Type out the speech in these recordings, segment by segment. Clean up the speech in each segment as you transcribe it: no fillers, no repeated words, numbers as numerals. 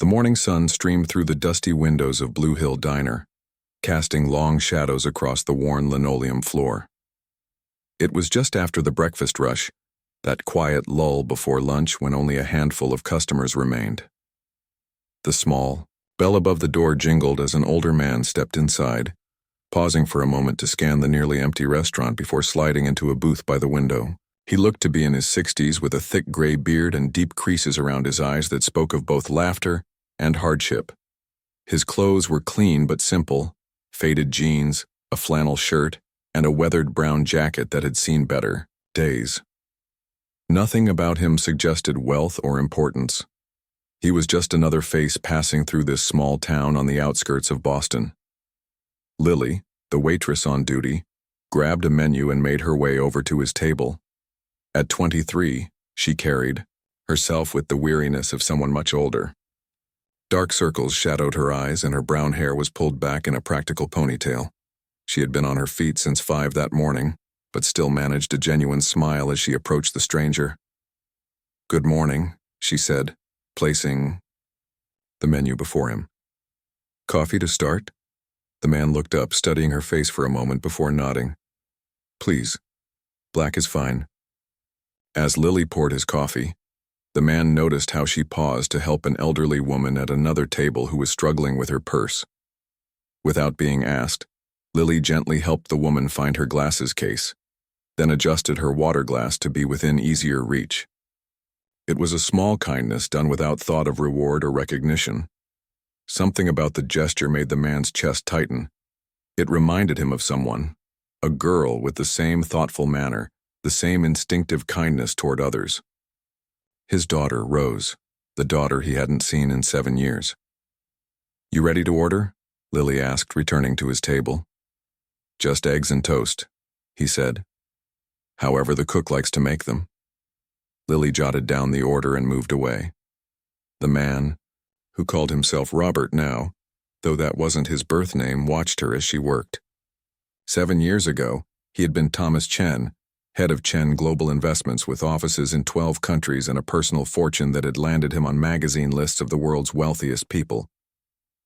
The morning sun streamed through the dusty windows of Blue Hill Diner, casting long shadows across the worn linoleum floor. It was just after the breakfast rush, that quiet lull before lunch when only a handful of customers remained. The small bell above the door jingled as an older man stepped inside, pausing for a moment to scan the nearly empty restaurant before sliding into a booth by the window. He looked to be in his 60s with a thick gray beard and deep creases around his eyes that spoke of both laughter and hardship. His clothes were clean but simple: faded jeans, a flannel shirt, and a weathered brown jacket that had seen better days. Nothing about him suggested wealth or importance. He was just another face passing through this small town on the outskirts of Boston. Lily, the waitress on duty, grabbed a menu and made her way over to his table. At 23, she carried herself with the weariness of someone much older. Dark circles shadowed her eyes and her brown hair was pulled back in a practical ponytail. She had been on her feet since 5 that morning, but still managed a genuine smile as she approached the stranger. "Good morning," she said, placing the menu before him. "Coffee to start?" The man looked up, studying her face for a moment before nodding. "Please. Black is fine." As Lily poured his coffee, the man noticed how she paused to help an elderly woman at another table who was struggling with her purse. Without being asked, Lily gently helped the woman find her glasses case, then adjusted her water glass to be within easier reach. It was a small kindness done without thought of reward or recognition. Something about the gesture made the man's chest tighten. It reminded him of someone, a girl with the same thoughtful manner, the same instinctive kindness toward others. His daughter, Rose, the daughter he hadn't seen in 7 years. "You ready to order?" Lily asked, returning to his table. "Just eggs and toast," he said. "However the cook likes to make them." Lily jotted down the order and moved away. The man, who called himself Robert now, though that wasn't his birth name, watched her as she worked. 7 years ago, he had been Thomas Chen, head of Chen Global Investments with offices in 12 countries and a personal fortune that had landed him on magazine lists of the world's wealthiest people.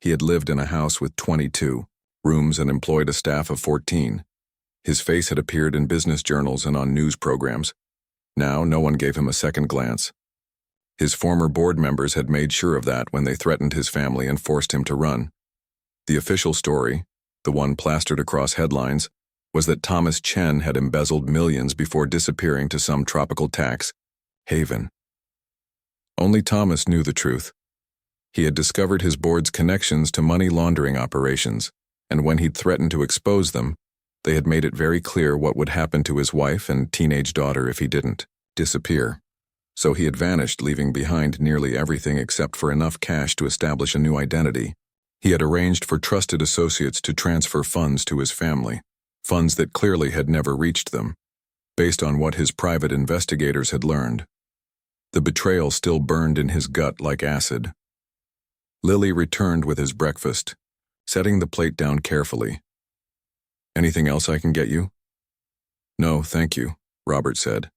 He had lived in a house with 22 rooms and employed a staff of 14. His face had appeared in business journals and on news programs. Now no one gave him a second glance. His former board members had made sure of that when they threatened his family and forced him to run. The official story, the one plastered across headlines, was that Thomas Chen had embezzled millions before disappearing to some tropical tax haven. Only Thomas knew the truth. He had discovered his board's connections to money laundering operations, and when he'd threatened to expose them, they had made it very clear what would happen to his wife and teenage daughter if he didn't disappear. So he had vanished, leaving behind nearly everything except for enough cash to establish a new identity. He had arranged for trusted associates to transfer funds to his family, funds that clearly had never reached them, based on what his private investigators had learned. The betrayal still burned in his gut like acid. Lily returned with his breakfast, setting the plate down carefully. "Anything else I can get you?" "No, thank you," Robert said.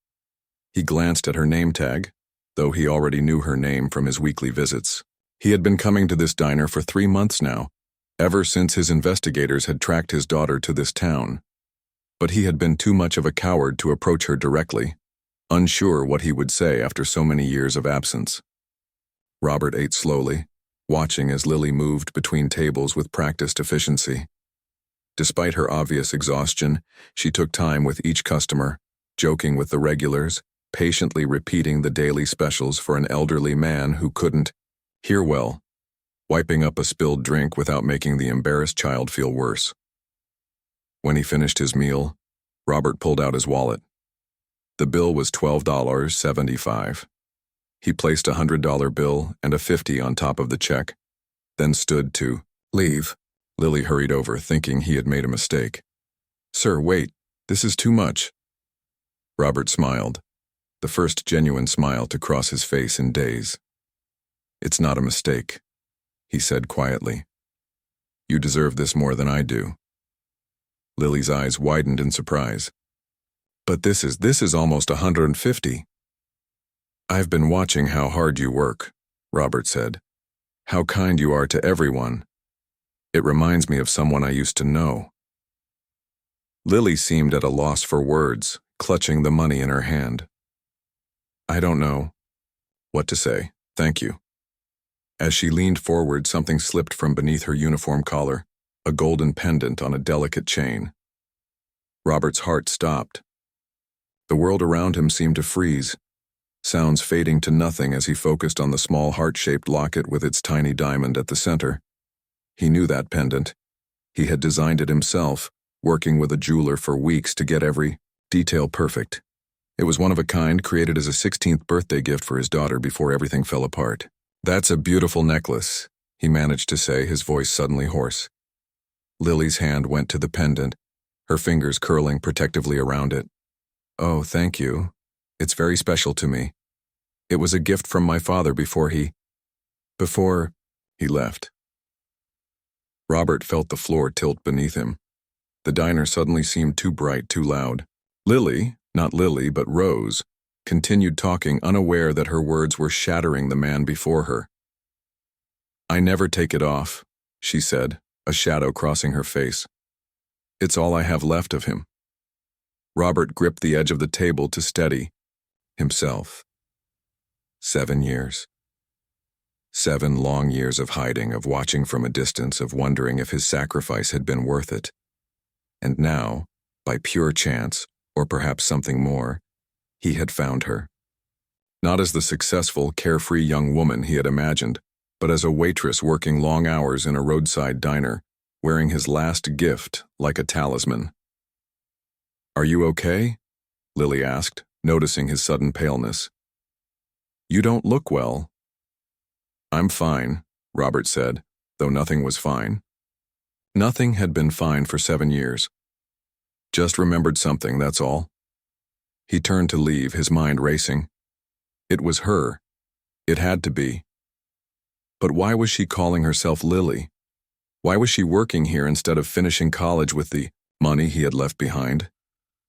He glanced at her name tag, though he already knew her name from his weekly visits. He had been coming to this diner for 3 months now, ever since his investigators had tracked his daughter to this town. But he had been too much of a coward to approach her directly, unsure what he would say after so many years of absence. Robert ate slowly, watching as Lily moved between tables with practiced efficiency. Despite her obvious exhaustion, she took time with each customer, joking with the regulars, patiently repeating the daily specials for an elderly man who couldn't hear well, wiping up a spilled drink without making the embarrassed child feel worse. When he finished his meal, Robert pulled out his wallet. The bill was $12.75. He placed a $100 bill and a $50 on top of the check, then stood to leave. Lily hurried over, thinking he had made a mistake. "Sir, wait, this is too much." Robert smiled, the first genuine smile to cross his face in days. "It's not a mistake," he said quietly. "You deserve this more than I do." Lily's eyes widened in surprise. "But this is almost 150. "I've been watching how hard you work," Robert said. How kind you are to everyone. It reminds me of someone I used to know." Lily seemed at a loss for words, clutching the money in her hand. "I don't know what to say, thank you." As she leaned forward, something slipped from beneath her uniform collar, a golden pendant on a delicate chain. Robert's heart stopped. The world around him seemed to freeze, sounds fading to nothing as he focused on the small heart-shaped locket with its tiny diamond at the center. He knew that pendant. He had designed it himself, working with a jeweler for weeks to get every detail perfect. It was one of a kind, created as a 16th birthday gift for his daughter before everything fell apart. "That's a beautiful necklace," he managed to say, his voice suddenly hoarse. Lily's hand went to the pendant, her fingers curling protectively around it. "Oh, thank you. It's very special to me. It was a gift from my father before he left." Robert felt the floor tilt beneath him. The diner suddenly seemed too bright, too loud. Lily, not Lily, but Rose, continued talking, unaware that her words were shattering the man before her. "I never take it off," she said, a shadow crossing her face. "It's all I have left of him." Robert gripped the edge of the table to steady himself. 7 years. 7 long years of hiding, of watching from a distance, of wondering if his sacrifice had been worth it. And now, by pure chance, or perhaps something more, he had found her. Not as the successful, carefree young woman he had imagined, but as a waitress working long hours in a roadside diner, wearing his last gift like a talisman. "Are you okay?" Lily asked, noticing his sudden paleness. "You don't look well." "I'm fine," Robert said, though nothing was fine. Nothing had been fine for 7 years. Just remembered something, that's all. He turned to leave, his mind racing. It was her. It had to be. But why was she calling herself Lily? Why was she working here instead of finishing college with the money he had left behind?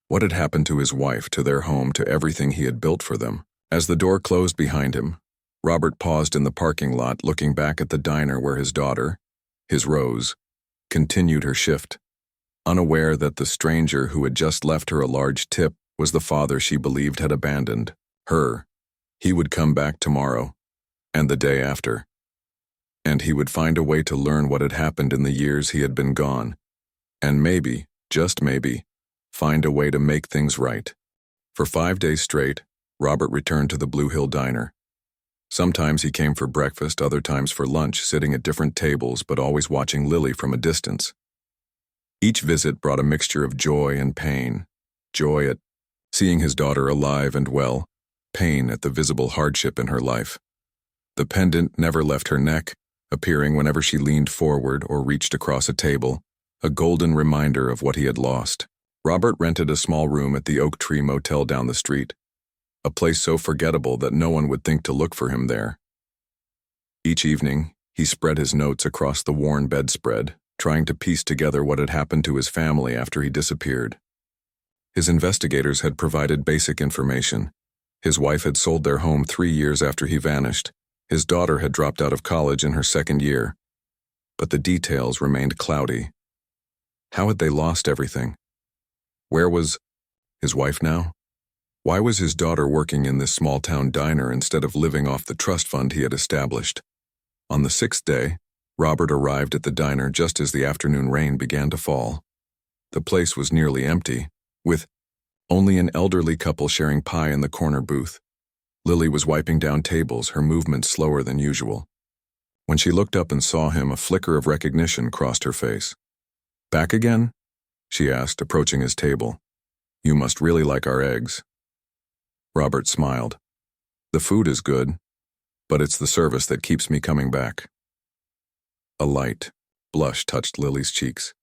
What had happened to his wife, to their home, to everything he had built for them? As the door closed behind him, Robert paused in the parking lot, looking back at the diner where his daughter, his Rose, continued her shift, unaware that the stranger who had just left her a large tip was the father she believed had abandoned her. He would come back tomorrow, and the day after. And he would find a way to learn what had happened in the years he had been gone, and maybe, just maybe, find a way to make things right. For 5 days straight, Robert returned to the Blue Hill Diner. Sometimes he came for breakfast, other times for lunch, sitting at different tables but always watching Lily from a distance. Each visit brought a mixture of joy and pain. Joy at seeing his daughter alive and well, pain at the visible hardship in her life. The pendant never left her neck, appearing whenever she leaned forward or reached across a table, a golden reminder of what he had lost. Robert rented a small room at the Oak Tree Motel down the street, a place so forgettable that no one would think to look for him there. Each evening, he spread his notes across the worn bedspread, trying to piece together what had happened to his family after he disappeared. His investigators had provided basic information. His wife had sold their home 3 years after he vanished. His daughter had dropped out of college in her 2nd year. But the details remained cloudy. How had they lost everything? Where was his wife now? Why was his daughter working in this small-town diner instead of living off the trust fund he had established? On the 6th day, Robert arrived at the diner just as the afternoon rain began to fall. The place was nearly empty, with only an elderly couple sharing pie in the corner booth. Lily was wiping down tables, her movements slower than usual. When she looked up and saw him, a flicker of recognition crossed her face. "Back again?" she asked, approaching his table. "You must really like our eggs." Robert smiled. "The food is good, but it's the service that keeps me coming back." A light blush touched Lily's cheeks.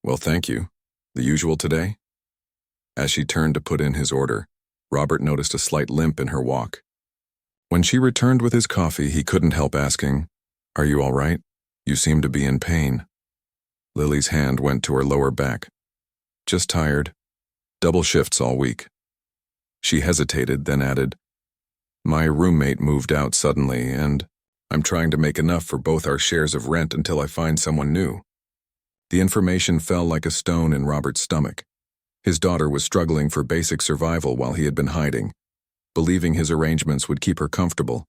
"Well, thank you. The usual today?" As she turned to put in his order, Robert noticed a slight limp in her walk. When she returned with his coffee, he couldn't help asking, "Are you all right? You seem to be in pain." Lily's hand went to her lower back. "Just tired. Double shifts all week." She hesitated, then added, "My roommate moved out suddenly, and I'm trying to make enough for both our shares of rent until I find someone new." The information fell like a stone in Robert's stomach. His daughter was struggling for basic survival while he had been hiding, believing his arrangements would keep her comfortable.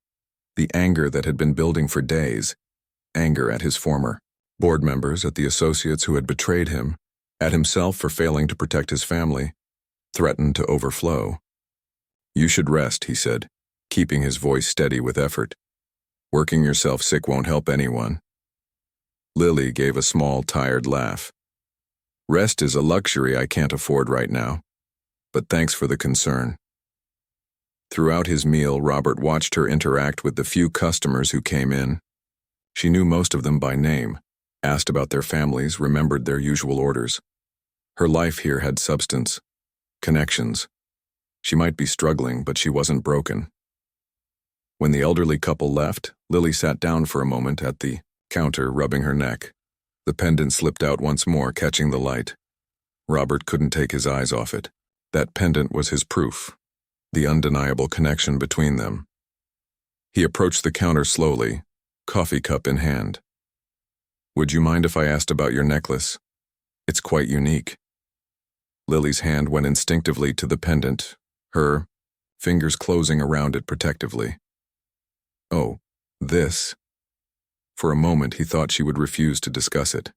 The anger that had been building for days, anger at his former board members, at the associates who had betrayed him, at himself for failing to protect his family, threatened to overflow. "You should rest," he said, keeping his voice steady with effort. "Working yourself sick won't help anyone." Lily gave a small, tired laugh. "Rest is a luxury I can't afford right now, but thanks for the concern." Throughout his meal, Robert watched her interact with the few customers who came in. She knew most of them by name, asked about their families, remembered their usual orders. Her life here had substance, connections. She might be struggling, but she wasn't broken. When the elderly couple left, Lily sat down for a moment at the counter, rubbing her neck. The pendant slipped out once more, catching the light. Robert couldn't take his eyes off it. That pendant was his proof, the undeniable connection between them. He approached the counter slowly, coffee cup in hand. "Would you mind if I asked about your necklace? It's quite unique." Lily's hand went instinctively to the pendant, her fingers closing around it protectively. "Oh, this." For a moment he thought she would refuse to discuss it.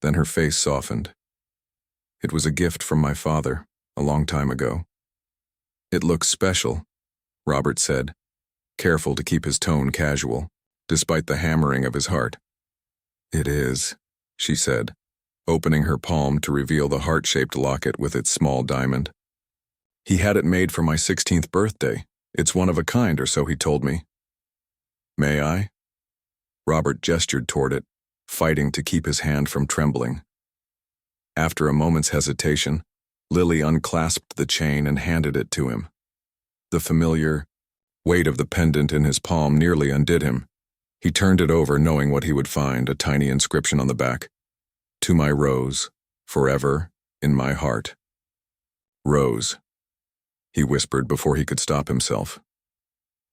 Then her face softened. "It was a gift from my father, a long time ago." "It looks special," Robert said, careful to keep his tone casual, despite the hammering of his heart. "It is," she said, opening her palm to reveal the heart-shaped locket with its small diamond. "He had it made for my 16th birthday. It's one of a kind, or so he told me." "May I?" Robert gestured toward it, fighting to keep his hand from trembling. After a moment's hesitation, Lily unclasped the chain and handed it to him. The familiar weight of the pendant in his palm nearly undid him. He turned it over, knowing what he would find, a tiny inscription on the back. "To my Rose, forever in my heart." "Rose," he whispered before he could stop himself.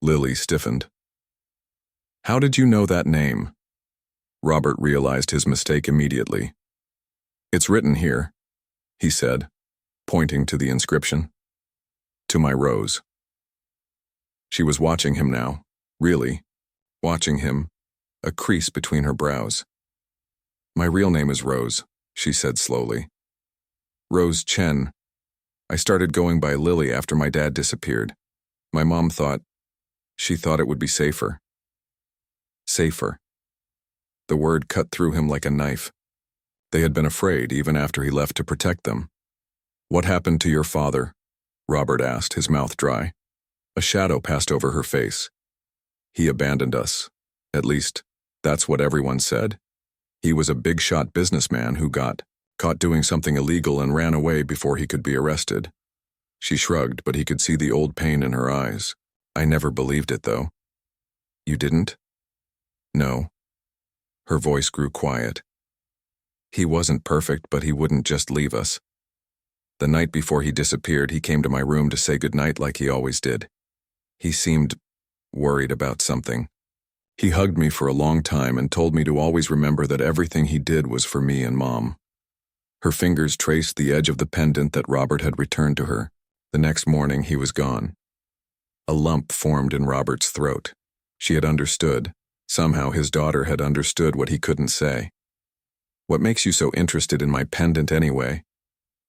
Lily stiffened. "How did you know that name?" Robert realized his mistake immediately. "It's written here," he said, pointing to the inscription. "To my Rose." She was watching him now, really, watching him, a crease between her brows. "My real name is Rose," she said slowly. "Rose Chen. I started going by Lily after my dad disappeared. My mom thought it would be safer." Safer. The word cut through him like a knife. They had been afraid, even after he left to protect them. "What happened to your father?" Robert asked, his mouth dry. A shadow passed over her face. "He abandoned us. At least, that's what everyone said. He was a big-shot businessman who got caught doing something illegal and ran away before he could be arrested." She shrugged, but he could see the old pain in her eyes. "I never believed it, though." "You didn't?" "No." Her voice grew quiet. "He wasn't perfect, but he wouldn't just leave us. The night before he disappeared, he came to my room to say goodnight like he always did. He seemed worried about something. He hugged me for a long time and told me to always remember that everything he did was for me and Mom." Her fingers traced the edge of the pendant that Robert had returned to her. The next morning, he was gone. A lump formed in Robert's throat. She had understood. Somehow his daughter had understood what he couldn't say. "What makes you so interested in my pendant anyway?"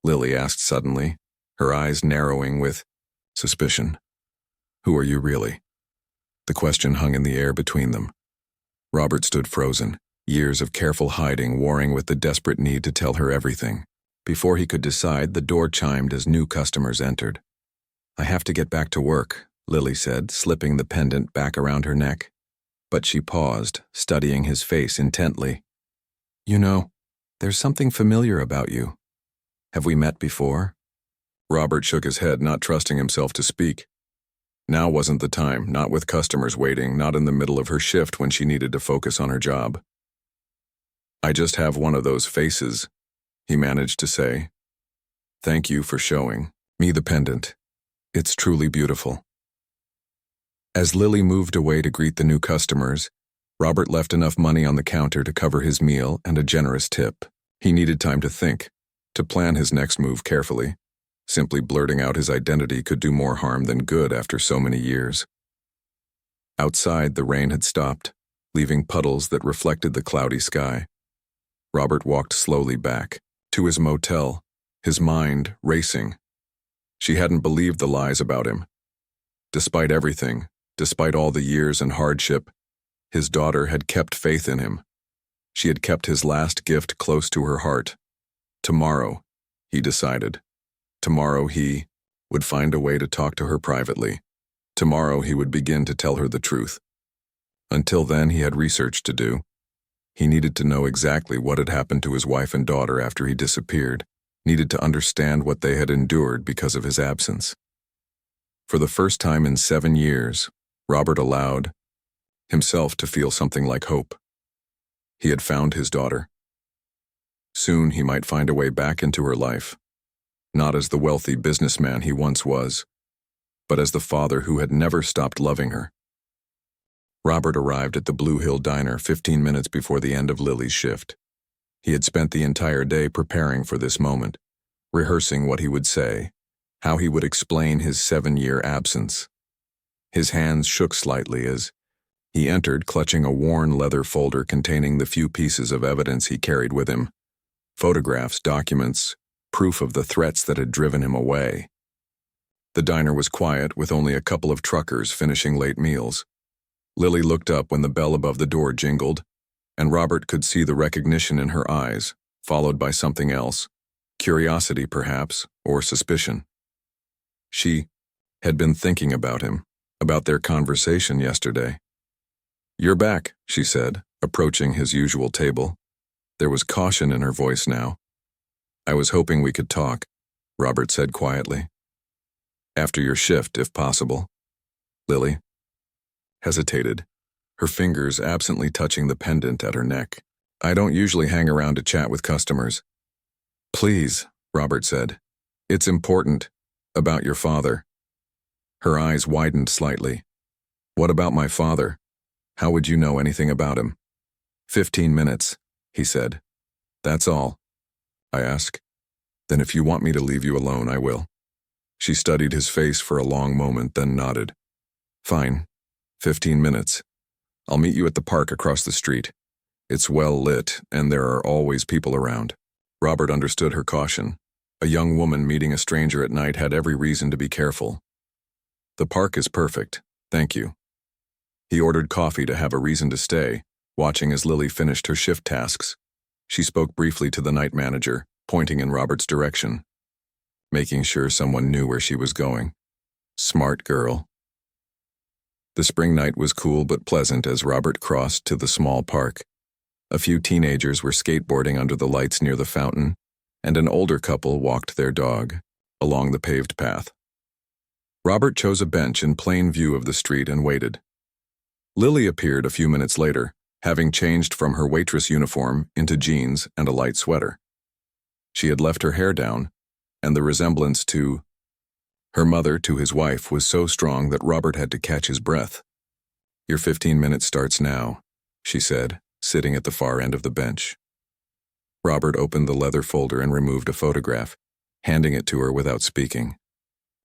Lily asked suddenly, her eyes narrowing with suspicion. "Who are you really?" The question hung in the air between them. Robert stood frozen, years of careful hiding warring with the desperate need to tell her everything. Before he could decide, the door chimed as new customers entered. "I have to get back to work," Lily said, slipping the pendant back around her neck. But she paused, studying his face intently. "You know, there's something familiar about you. Have we met before?" Robert shook his head, not trusting himself to speak. Now wasn't the time, not with customers waiting, not in the middle of her shift when she needed to focus on her job. "I just have one of those faces," he managed to say. "Thank you for showing me the pendant. It's truly beautiful." As Lily moved away to greet the new customers, Robert left enough money on the counter to cover his meal and a generous tip. He needed time to think, to plan his next move carefully. Simply blurting out his identity could do more harm than good after so many years. Outside, the rain had stopped, leaving puddles that reflected the cloudy sky. Robert walked slowly back, to his motel, his mind racing. She hadn't believed the lies about him. Despite everything, despite all the years and hardship, his daughter had kept faith in him. She had kept his last gift close to her heart. Tomorrow, he decided. Tomorrow he would find a way to talk to her privately. Tomorrow he would begin to tell her the truth. Until then, he had research to do. He needed to know exactly what had happened to his wife and daughter after he disappeared, needed to understand what they had endured because of his absence. For the first time in 7 years, Robert allowed himself to feel something like hope. He had found his daughter. Soon he might find a way back into her life, not as the wealthy businessman he once was, but as the father who had never stopped loving her. Robert arrived at the Blue Hill Diner 15 minutes before the end of Lily's shift. He had spent the entire day preparing for this moment, rehearsing what he would say, how he would explain his 7-year absence. His hands shook slightly as he entered, clutching a worn leather folder containing the few pieces of evidence he carried with him. Photographs, documents, proof of the threats that had driven him away. The diner was quiet, with only a couple of truckers finishing late meals. Lily looked up when the bell above the door jingled, and Robert could see the recognition in her eyes, followed by something else, curiosity perhaps, or suspicion. She had been thinking about him, about their conversation yesterday. "You're back," she said, approaching his usual table. There was caution in her voice now. "I was hoping we could talk," Robert said quietly. "After your shift, if possible." Lily hesitated, her fingers absently touching the pendant at her neck. "I don't usually hang around to chat with customers." "Please," Robert said. "It's important. About your father." Her eyes widened slightly. "What about my father? How would you know anything about him?" 15 minutes, he said. "That's all." I asked. "Then if you want me to leave you alone, I will." She studied his face for a long moment, then nodded. "Fine. 15 minutes. I'll meet you at the park across the street. It's well lit, and there are always people around." Robert understood her caution. A young woman meeting a stranger at night had every reason to be careful. "The park is perfect, thank you." He ordered coffee to have a reason to stay, watching as Lily finished her shift tasks. She spoke briefly to the night manager, pointing in Robert's direction, making sure someone knew where she was going. Smart girl. The spring night was cool but pleasant as Robert crossed to the small park. A few teenagers were skateboarding under the lights near the fountain, and an older couple walked their dog along the paved path. Robert chose a bench in plain view of the street and waited. Lily appeared a few minutes later, having changed from her waitress uniform into jeans and a light sweater. She had left her hair down, and the resemblance to her mother to his wife was so strong that Robert had to catch his breath. "Your 15 minutes starts now," she said, sitting at the far end of the bench. Robert opened the leather folder and removed a photograph, handing it to her without speaking.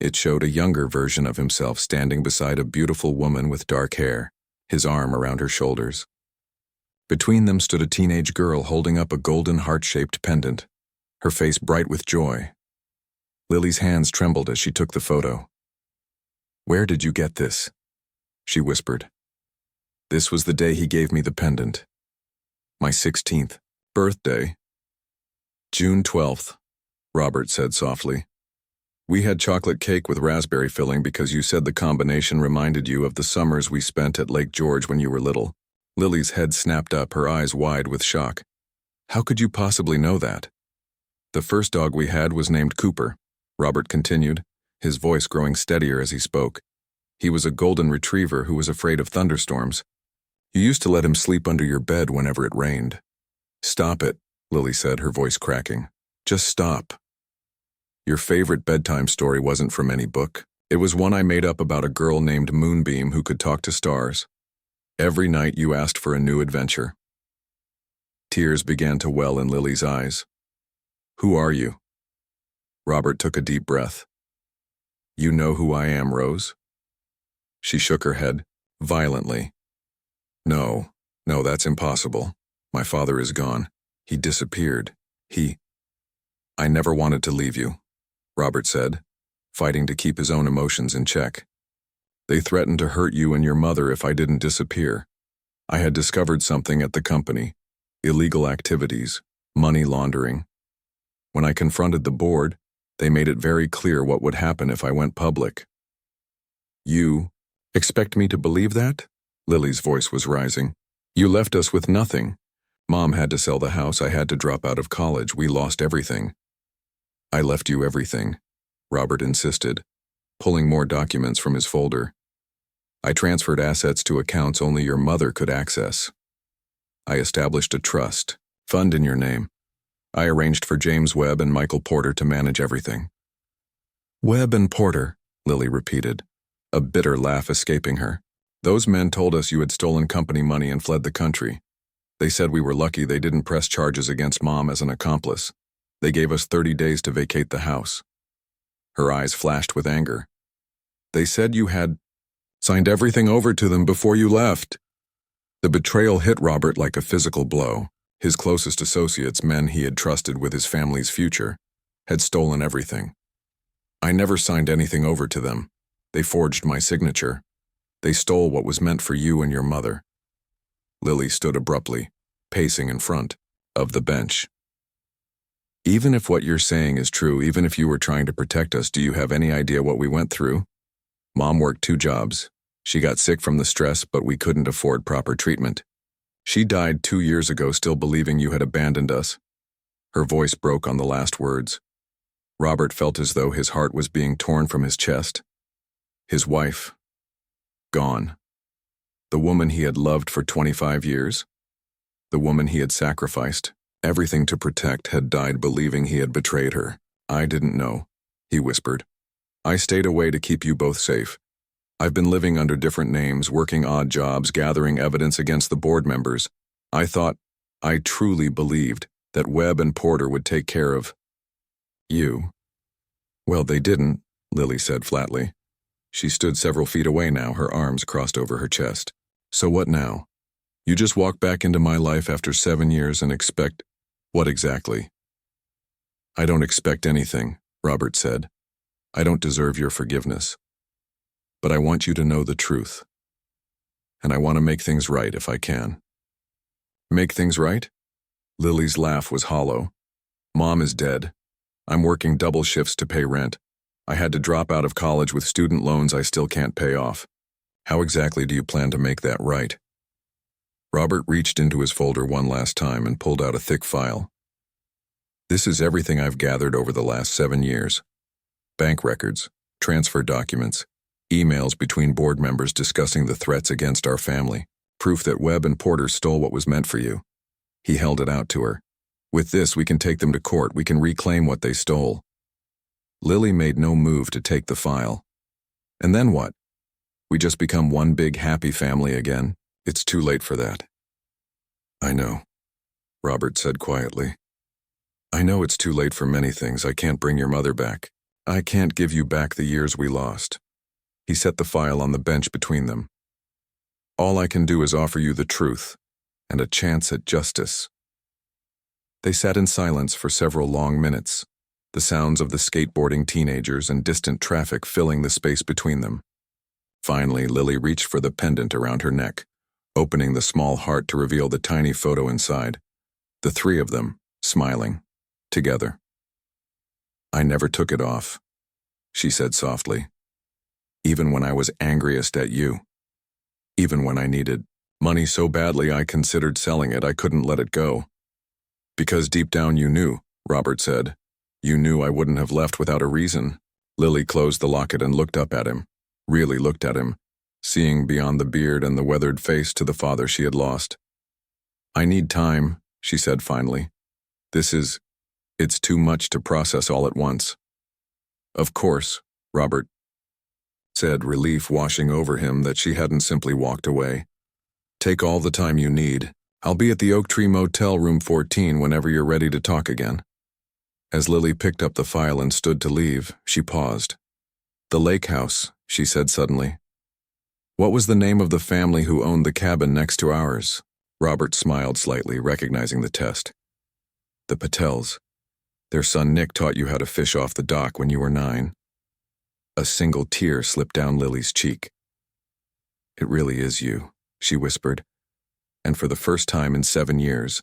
It showed a younger version of himself standing beside a beautiful woman with dark hair, his arm around her shoulders. Between them stood a teenage girl holding up a golden heart-shaped pendant, her face bright with joy. Lily's hands trembled as she took the photo. "Where did you get this?" she whispered. "This was the day he gave me the pendant. My 16th birthday." "June 12th, Robert said softly. "We had chocolate cake with raspberry filling because you said the combination reminded you of the summers we spent at Lake George when you were little." Lily's head snapped up, her eyes wide with shock. "How could you possibly know that?" "The first dog we had was named Cooper," Robert continued, his voice growing steadier as he spoke. "He was a golden retriever who was afraid of thunderstorms. You used to let him sleep under your bed whenever it rained." "Stop it," Lily said, her voice cracking. "Just stop. Your favorite bedtime story wasn't from any book. It was one I made up about a girl named Moonbeam who could talk to stars. Every night you asked for a new adventure. Tears began to well in Lily's eyes. Who are you? Robert took a deep breath. You know who I am, Rose? She shook her head, violently. No, that's impossible. My father is gone. He disappeared. I never wanted to leave you, Robert said, fighting to keep his own emotions in check. They threatened to hurt you and your mother if I didn't disappear. I had discovered something at the company. Illegal activities, money laundering. When I confronted the board, they made it very clear what would happen if I went public. You expect me to believe that? Lily's voice was rising. You left us with nothing. Mom had to sell the house. I had to drop out of college. We lost everything. I left you everything, Robert insisted, pulling more documents from his folder. I transferred assets to accounts only your mother could access. I established a trust, fund in your name. I arranged for James Webb and Michael Porter to manage everything. Webb and Porter, Lily repeated, a bitter laugh escaping her. Those men told us you had stolen company money and fled the country. They said we were lucky they didn't press charges against Mom as an accomplice. They gave us 30 days to vacate the house. Her eyes flashed with anger. They said you had signed everything over to them before you left. The betrayal hit Robert like a physical blow. His closest associates, men he had trusted with his family's future, had stolen everything. I never signed anything over to them. They forged my signature. They stole what was meant for you and your mother. Lily stood abruptly, pacing in front of the bench. Even if what you're saying is true, even if you were trying to protect us, do you have any idea what we went through? Mom worked 2 jobs. She got sick from the stress, but we couldn't afford proper treatment. She died 2 years ago, still believing you had abandoned us. Her voice broke on the last words. Robert felt as though his heart was being torn from his chest. His wife, gone. The woman he had loved for 25 years. The woman he had sacrificed everything to protect had died believing he had betrayed her. I didn't know, he whispered. I stayed away to keep you both safe. I've been living under different names, working odd jobs, gathering evidence against the board members. I truly believed that Webb and Porter would take care of you. Well, they didn't, Lily said flatly. She stood several feet away now, her arms crossed over her chest. So what now? You just walk back into my life after 7 years and expect what exactly? I don't expect anything, Robert said. I don't deserve your forgiveness. But I want you to know the truth. And I want to make things right if I can. Make things right? Lily's laugh was hollow. Mom is dead. I'm working double shifts to pay rent. I had to drop out of college with student loans I still can't pay off. How exactly do you plan to make that right? Robert reached into his folder one last time and pulled out a thick file. This is everything I've gathered over the last 7 years. Bank records, transfer documents, emails between board members discussing the threats against our family, proof that Webb and Porter stole what was meant for you. He held it out to her. With this, we can take them to court. We can reclaim what they stole. Lily made no move to take the file. And then what? We just become one big happy family again? It's too late for that. I know, Robert said quietly. I know it's too late for many things. I can't bring your mother back. I can't give you back the years we lost. He set the file on the bench between them. All I can do is offer you the truth and a chance at justice. They sat in silence for several long minutes, the sounds of the skateboarding teenagers and distant traffic filling the space between them. Finally, Lily reached for the pendant around her neck, opening the small heart to reveal the tiny photo inside. The 3 of them, smiling, together. I never took it off, she said softly. Even when I was angriest at you. Even when I needed money so badly I considered selling it, I couldn't let it go. Because deep down you knew, Robert said. You knew I wouldn't have left without a reason. Lily closed the locket and looked up at him, really looked at him, seeing beyond the beard and the weathered face to the father she had lost. I need time, she said finally. It's too much to process all at once. Of course, Robert said, relief washing over him that she hadn't simply walked away. Take all the time you need. I'll be at the Oak Tree Motel, room 14, whenever you're ready to talk again. As Lily picked up the file and stood to leave, she paused. The lake house, she said suddenly. What was the name of the family who owned the cabin next to ours? Robert smiled slightly, recognizing the test. The Patels. Their son Nick taught you how to fish off the dock when you were 9. A single tear slipped down Lily's cheek. It really is you, she whispered, and for the first time in 7 years,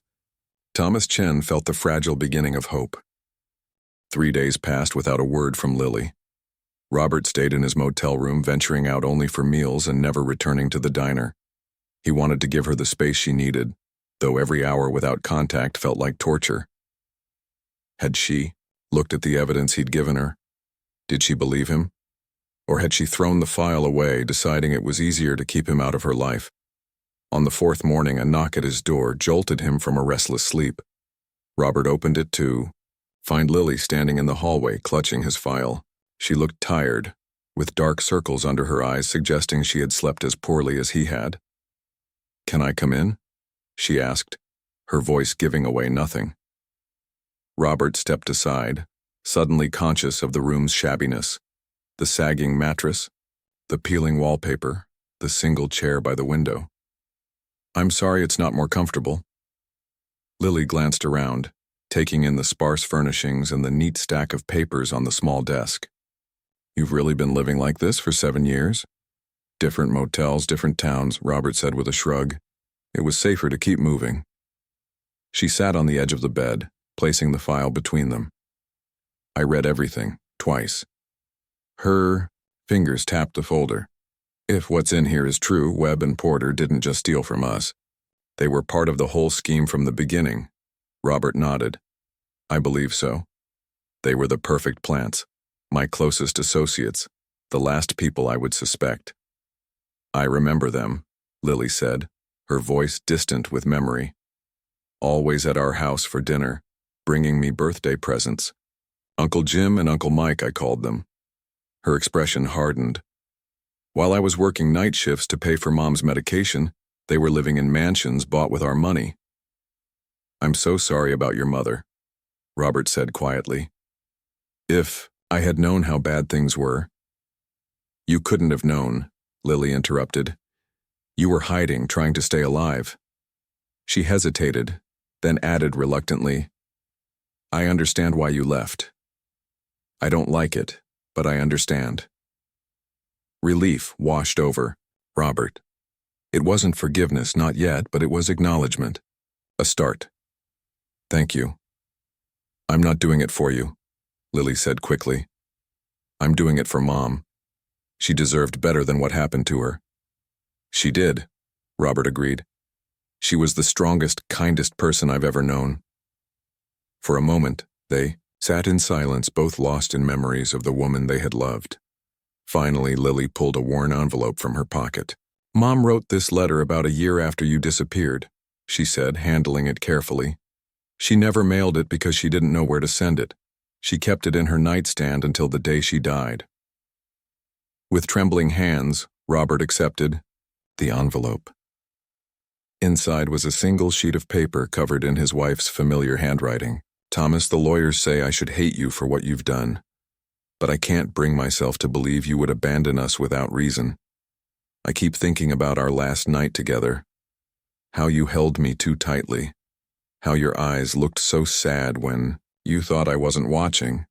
Thomas Chen felt the fragile beginning of hope. 3 days passed without a word from Lily. Robert stayed in his motel room, venturing out only for meals and never returning to the diner. He wanted to give her the space she needed, though every hour without contact felt like torture. Had she looked at the evidence he'd given her? Did she believe him? Or had she thrown the file away, deciding it was easier to keep him out of her life? On the 4th morning, a knock at his door jolted him from a restless sleep. Robert opened it to find Lily standing in the hallway, clutching his file. She looked tired, with dark circles under her eyes suggesting she had slept as poorly as he had. "Can I come in?" she asked, her voice giving away nothing. Robert stepped aside, suddenly conscious of the room's shabbiness. The sagging mattress, the peeling wallpaper, the single chair by the window. "I'm sorry it's not more comfortable." Lily glanced around, taking in the sparse furnishings and the neat stack of papers on the small desk. "You've really been living like this for 7 years?" "Different motels, different towns," Robert said with a shrug. It was safer to keep moving. She sat on the edge of the bed, placing the file between them. "I read everything, twice." Her fingers tapped the folder. "If what's in here is true, Webb and Porter didn't just steal from us. They were part of the whole scheme from the beginning." Robert nodded. "I believe so. They were the perfect plants, my closest associates, the last people I would suspect." "I remember them," Lily said, her voice distant with memory. "Always at our house for dinner, bringing me birthday presents. Uncle Jim and Uncle Mike, I called them." Her expression hardened. "While I was working night shifts to pay for Mom's medication, they were living in mansions bought with our money." "I'm so sorry about your mother," Robert said quietly. "If I had known how bad things were—" "You couldn't have known," Lily interrupted. "You were hiding, trying to stay alive." She hesitated, then added reluctantly, "I understand why you left. I don't like it, but I understand." Relief washed over Robert. It wasn't forgiveness, not yet, but it was acknowledgement. A start. "Thank you." "I'm not doing it for you," Lily said quickly. "I'm doing it for Mom. She deserved better than what happened to her." "She did," Robert agreed. "She was the strongest, kindest person I've ever known." For a moment, they sat in silence, both lost in memories of the woman they had loved. Finally, Lily pulled a worn envelope from her pocket. "Mom wrote this letter about a year after you disappeared," she said, handling it carefully. "She never mailed it because she didn't know where to send it. She kept it in her nightstand until the day she died." With trembling hands, Robert accepted the envelope. Inside was a single sheet of paper covered in his wife's familiar handwriting. "Thomas, the lawyers say I should hate you for what you've done. But I can't bring myself to believe you would abandon us without reason. I keep thinking about our last night together. How you held me too tightly. How your eyes looked so sad when you thought I wasn't watching.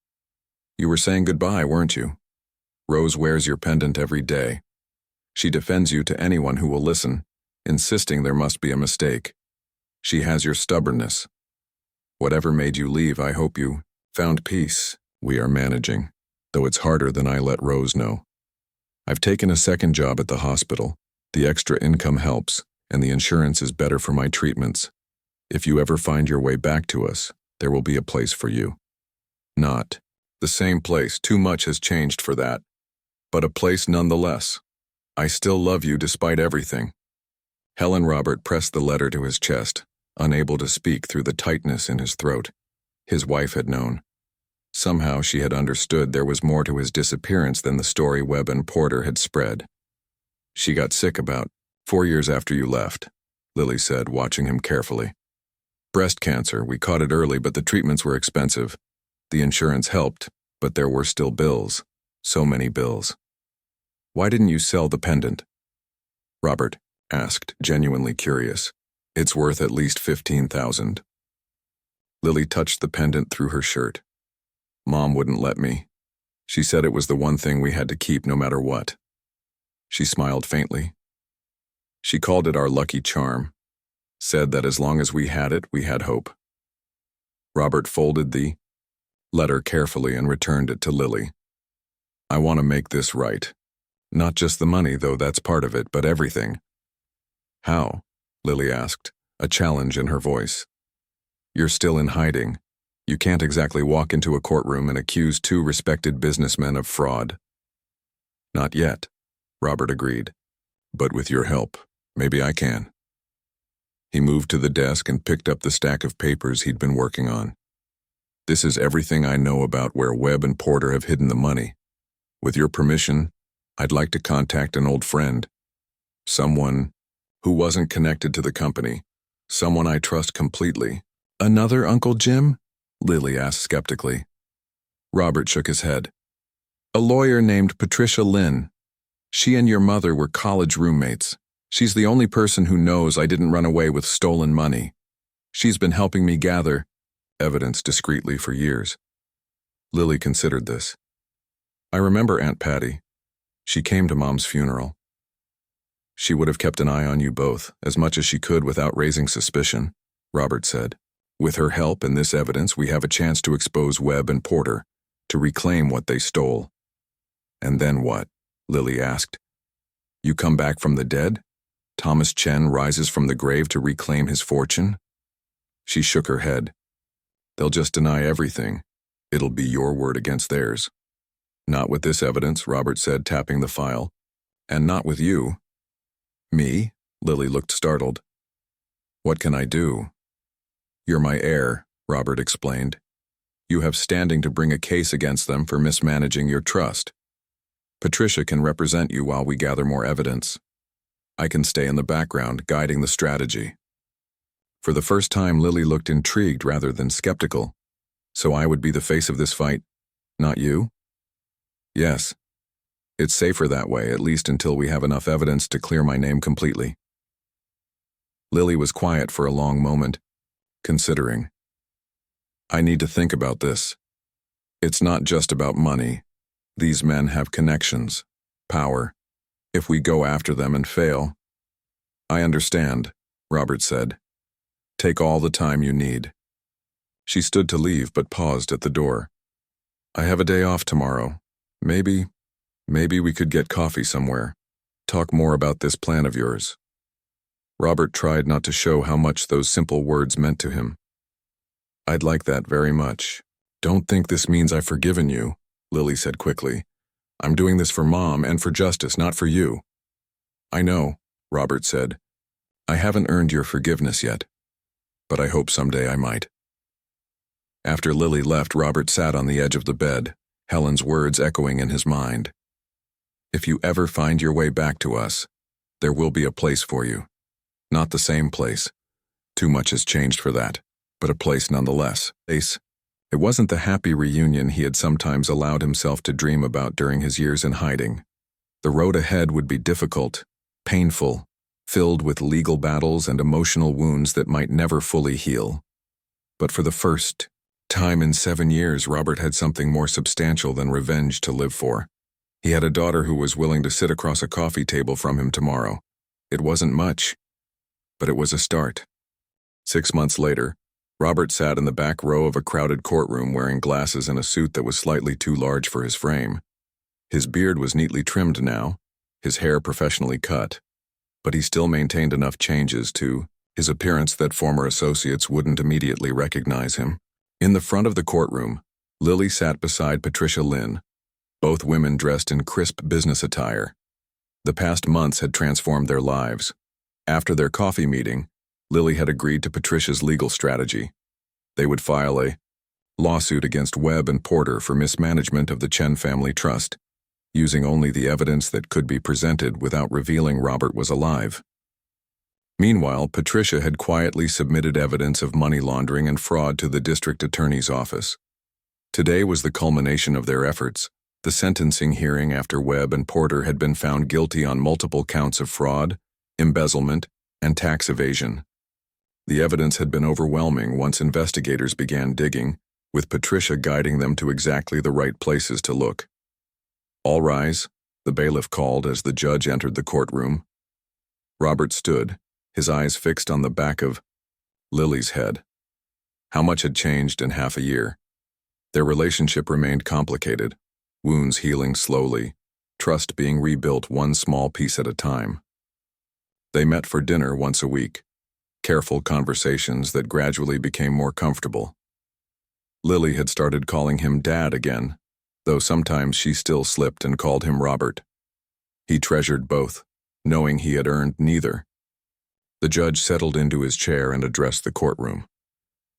You were saying goodbye, weren't you? Rose wears your pendant every day. She defends you to anyone who will listen, insisting there must be a mistake. She has your stubbornness. Whatever made you leave, I hope you found peace. We are managing, though it's harder than I let Rose know. I've taken a second job at the hospital. The extra income helps, and the insurance is better for my treatments. If you ever find your way back to us, there will be a place for you. Not the same place, too much has changed for that, but a place nonetheless. I still love you despite everything." Helen Robert pressed the letter to his chest, unable to speak through the tightness in his throat. His wife had known. Somehow she had understood there was more to his disappearance than the story Webb and Porter had spread. "She got sick about 4 years after you left," Lily said, watching him carefully. Breast cancer, we caught it early, but the treatments were expensive. The insurance helped, but there were still bills. So many bills. Why didn't you sell the pendant? Robert asked, genuinely curious. It's worth at least $15,000. Lily touched the pendant through her shirt. Mom wouldn't let me. She said it was the one thing we had to keep no matter what. She smiled faintly. She called it our lucky charm, said that as long as we had it, we had hope. Robert folded the letter carefully and returned it to Lily. I want to make this right. Not just the money, though that's part of it, but everything. How? Lily asked, a challenge in her voice. You're still in hiding. You can't exactly walk into a courtroom and accuse two respected businessmen of fraud. Not yet, Robert agreed. But with your help, maybe I can. He moved to the desk and picked up the stack of papers he'd been working on. This is everything I know about where Webb and Porter have hidden the money. With your permission, I'd like to contact an old friend. Someone who wasn't connected to the company. Someone I trust completely. Another Uncle Jim? Lily asked skeptically. Robert shook his head. A lawyer named Patricia Lynn. She and your mother were college roommates. She's the only person who knows I didn't run away with stolen money. She's been helping me gather evidence discreetly for years. Lily considered this. I remember Aunt Patty. She came to Mom's funeral. She would have kept an eye on you both, as much as she could without raising suspicion, Robert said. With her help and this evidence, we have a chance to expose Webb and Porter, to reclaim what they stole. And then what? Lily asked. You come back from the dead? Thomas Chen rises from the grave to reclaim his fortune? She shook her head. They'll just deny everything. It'll be your word against theirs. Not with this evidence, Robert said, tapping the file. And not with you. Me? Lily looked startled. What can I do? You're my heir, Robert explained. You have standing to bring a case against them for mismanaging your trust. Patricia can represent you while we gather more evidence. I can stay in the background, guiding the strategy. For the first time, Lily looked intrigued rather than skeptical. So I would be the face of this fight, not you? Yes. It's safer that way, at least until we have enough evidence to clear my name completely. Lily was quiet for a long moment, considering. I need to think about this. It's not just about money. These men have connections, power. If we go after them and fail. I understand, Robert said. Take all the time you need. She stood to leave but paused at the door. I have a day off tomorrow. Maybe we could get coffee somewhere. Talk more about this plan of yours. Robert tried not to show how much those simple words meant to him. I'd like that very much. Don't think this means I've forgiven you, Lily said quickly. I'm doing this for Mom and for justice, not for you. I know, Robert said. I haven't earned your forgiveness yet, but I hope someday I might. After Lily left, Robert sat on the edge of the bed, Helen's words echoing in his mind. If you ever find your way back to us, there will be a place for you. Not the same place. Too much has changed for that, but a place nonetheless. It wasn't the happy reunion he had sometimes allowed himself to dream about during his years in hiding. The road ahead would be difficult, painful, filled with legal battles and emotional wounds that might never fully heal. But for the first time in 7 years, Robert had something more substantial than revenge to live for. He had a daughter who was willing to sit across a coffee table from him tomorrow. It wasn't much, but it was a start. 6 months later, Robert sat in the back row of a crowded courtroom wearing glasses and a suit that was slightly too large for his frame. His beard was neatly trimmed now, his hair professionally cut, but he still maintained enough changes to his appearance that former associates wouldn't immediately recognize him. In the front of the courtroom, Lily sat beside Patricia Lynn, both women dressed in crisp business attire. The past months had transformed their lives. After their coffee meeting, Lily had agreed to Patricia's legal strategy. They would file a lawsuit against Webb and Porter for mismanagement of the Chen family trust, using only the evidence that could be presented without revealing Robert was alive. Meanwhile, Patricia had quietly submitted evidence of money laundering and fraud to the district attorney's office. Today was the culmination of their efforts. The sentencing hearing after Webb and Porter had been found guilty on multiple counts of fraud, embezzlement, and tax evasion. The evidence had been overwhelming once investigators began digging, with Patricia guiding them to exactly the right places to look. "All rise," the bailiff called as the judge entered the courtroom. Robert stood, his eyes fixed on the back of Lily's head. How much had changed in half a year? Their relationship remained complicated, wounds healing slowly, trust being rebuilt one small piece at a time. They met for dinner once a week, careful conversations that gradually became more comfortable. Lily had started calling him Dad again, though sometimes she still slipped and called him Robert. He treasured both, knowing he had earned neither. The judge settled into his chair and addressed the courtroom.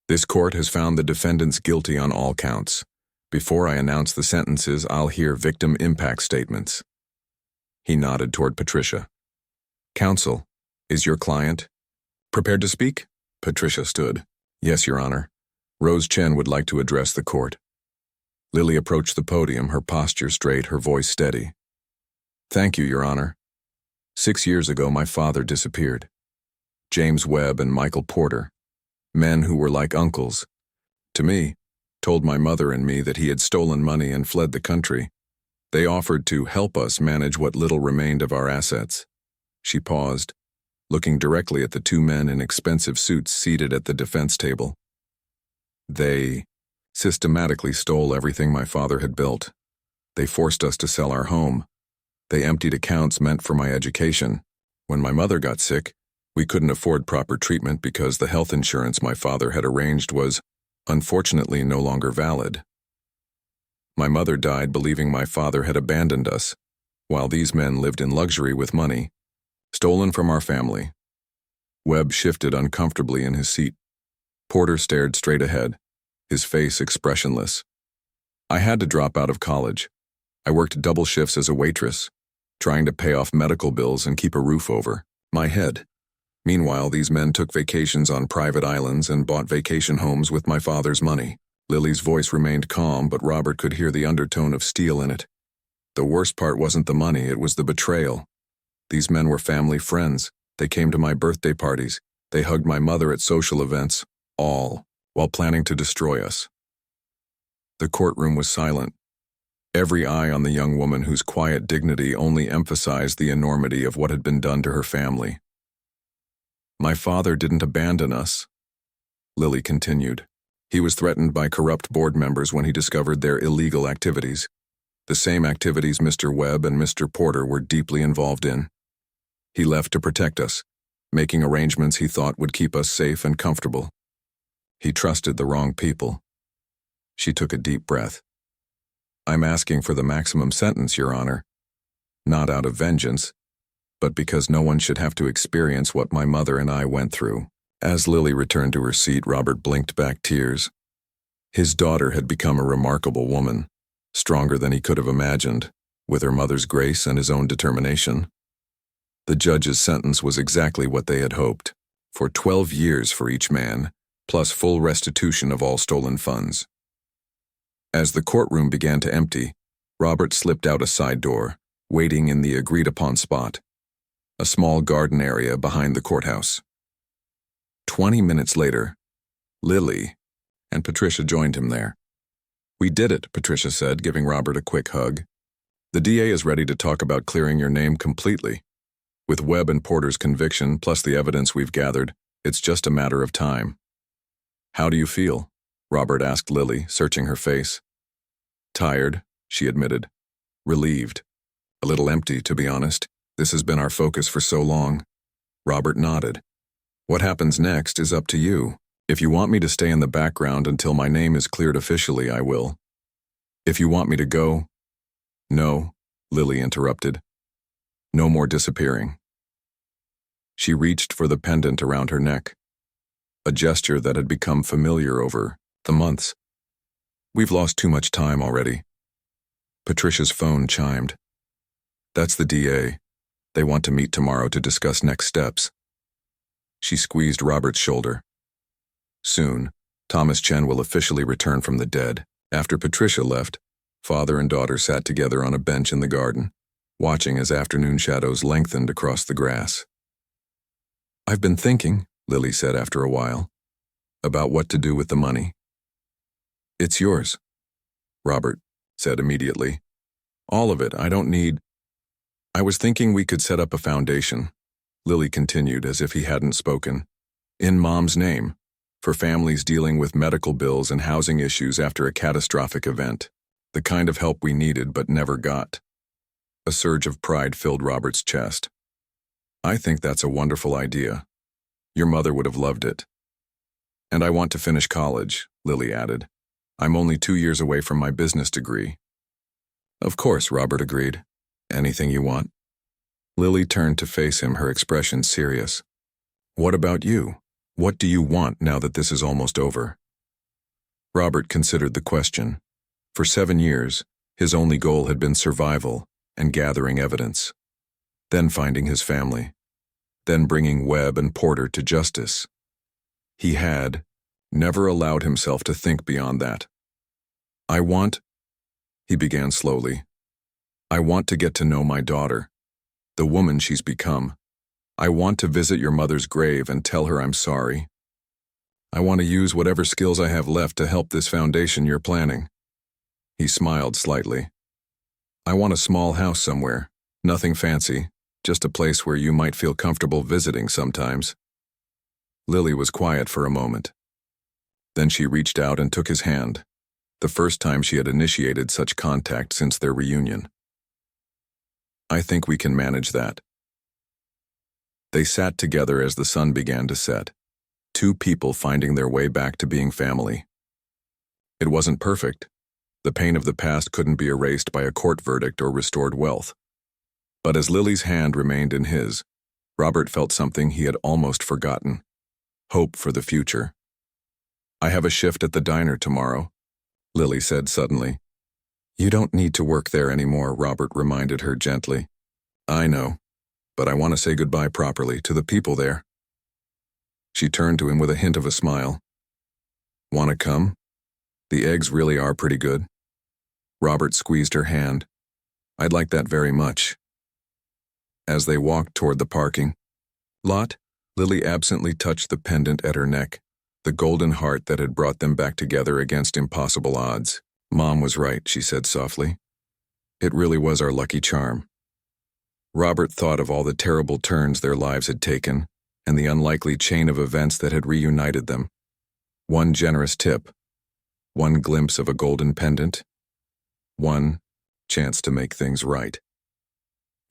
"This court has found the defendants guilty on all counts. Before I announce the sentences, I'll hear victim impact statements." He nodded toward Patricia. "Counsel, is your client prepared to speak?" Patricia stood. "Yes, Your Honor. Rose Chen would like to address the court." Lily approached the podium, her posture straight, her voice steady. "Thank you, Your Honor. 6 years ago, my father disappeared. James Webb and Michael Porter, men who were like uncles to me, told my mother and me that he had stolen money and fled the country. They offered to help us manage what little remained of our assets." She paused, looking directly at the two men in expensive suits seated at the defense table. "They systematically stole everything my father had built. They forced us to sell our home. They emptied accounts meant for my education. When my mother got sick, we couldn't afford proper treatment because the health insurance my father had arranged was, unfortunately, no longer valid. My mother died believing my father had abandoned us, while these men lived in luxury with money, stolen from our family." Webb shifted uncomfortably in his seat. Porter stared straight ahead, his face expressionless. "I had to drop out of college. I worked double shifts as a waitress, trying to pay off medical bills and keep a roof over my head. Meanwhile, these men took vacations on private islands and bought vacation homes with my father's money." Lily's voice remained calm, but Robert could hear the undertone of steel in it. The worst part wasn't the money, it was the betrayal. These men were family friends. They came to my birthday parties. They hugged my mother at social events, all while planning to destroy us. The courtroom was silent, every eye on the young woman whose quiet dignity only emphasized the enormity of what had been done to her family. "My father didn't abandon us," Lily continued. "He was threatened by corrupt board members when he discovered their illegal activities, the same activities Mr. Webb and Mr. Porter were deeply involved in. He left to protect us, making arrangements he thought would keep us safe and comfortable. He trusted the wrong people." She took a deep breath. "I'm asking for the maximum sentence, Your Honor, not out of vengeance, but because no one should have to experience what my mother and I went through." As Lily returned to her seat, Robert blinked back tears. His daughter had become a remarkable woman, stronger than he could have imagined, with her mother's grace and his own determination. The judge's sentence was exactly what they had hoped, for 12 years for each man, plus full restitution of all stolen funds. As the courtroom began to empty, Robert slipped out a side door, waiting in the agreed-upon spot, a small garden area behind the courthouse. 20 minutes later, Lily and Patricia joined him there. "We did it," Patricia said, giving Robert a quick hug. "The DA is ready to talk about clearing your name completely. With Webb and Porter's conviction, plus the evidence we've gathered, it's just a matter of time." "How do you feel?" Robert asked Lily, searching her face. "Tired," she admitted. "Relieved. A little empty, to be honest. This has been our focus for so long." Robert nodded. "What happens next is up to you. If you want me to stay in the background until my name is cleared officially, I will. If you want me to go—" "No," Lily interrupted. "No more disappearing." She reached for the pendant around her neck, a gesture that had become familiar over the months. "We've lost too much time already." Patricia's phone chimed. "That's the DA. They want to meet tomorrow to discuss next steps." She squeezed Robert's shoulder. Soon, Thomas Chen will officially return from the dead. After Patricia left, father and daughter sat together on a bench in the garden, watching as afternoon shadows lengthened across the grass. "I've been thinking," Lily said after a while, "about what to do with the money." "It's yours," Robert said immediately. "All of it. I don't need—" "I was thinking we could set up a foundation," Lily continued as if he hadn't spoken, "in Mom's name, for families dealing with medical bills and housing issues after a catastrophic event, the kind of help we needed but never got." A surge of pride filled Robert's chest. "I think that's a wonderful idea. Your mother would have loved it." "And I want to finish college," Lily added. "I'm only 2 years away from my business degree." "Of course," Robert agreed. "Anything you want." Lily turned to face him, her expression serious. "What about you? What do you want now that this is almost over?" Robert considered the question. For 7 years, his only goal had been survival and gathering evidence, then finding his family, then bringing Webb and Porter to justice. He had never allowed himself to think beyond that. "I want," he began slowly, "I want to get to know my daughter, the woman she's become. I want to visit your mother's grave and tell her I'm sorry. I want to use whatever skills I have left to help this foundation you're planning." He smiled slightly. "I want a small house somewhere, nothing fancy, just a place where you might feel comfortable visiting sometimes." Lily was quiet for a moment. Then she reached out and took his hand, the first time she had initiated such contact since their reunion. "I think we can manage that." They sat together as the sun began to set, 2 people finding their way back to being family. It wasn't perfect. The pain of the past couldn't be erased by a court verdict or restored wealth. But as Lily's hand remained in his, Robert felt something he had almost forgotten: hope for the future. "I have a shift at the diner tomorrow," Lily said suddenly. "You don't need to work there anymore," Robert reminded her gently. "I know, but I want to say goodbye properly to the people there." She turned to him with a hint of a smile. "Want to come? The eggs really are pretty good." Robert squeezed her hand. "I'd like that very much." As they walked toward the parking lot, Lily absently touched the pendant at her neck, the golden heart that had brought them back together against impossible odds. "Mom was right," she said softly. "It really was our lucky charm." Robert thought of all the terrible turns their lives had taken and the unlikely chain of events that had reunited them. One generous tip, one glimpse of a golden pendant, one chance to make things right.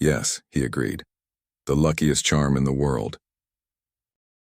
"Yes," he agreed, "the luckiest charm in the world."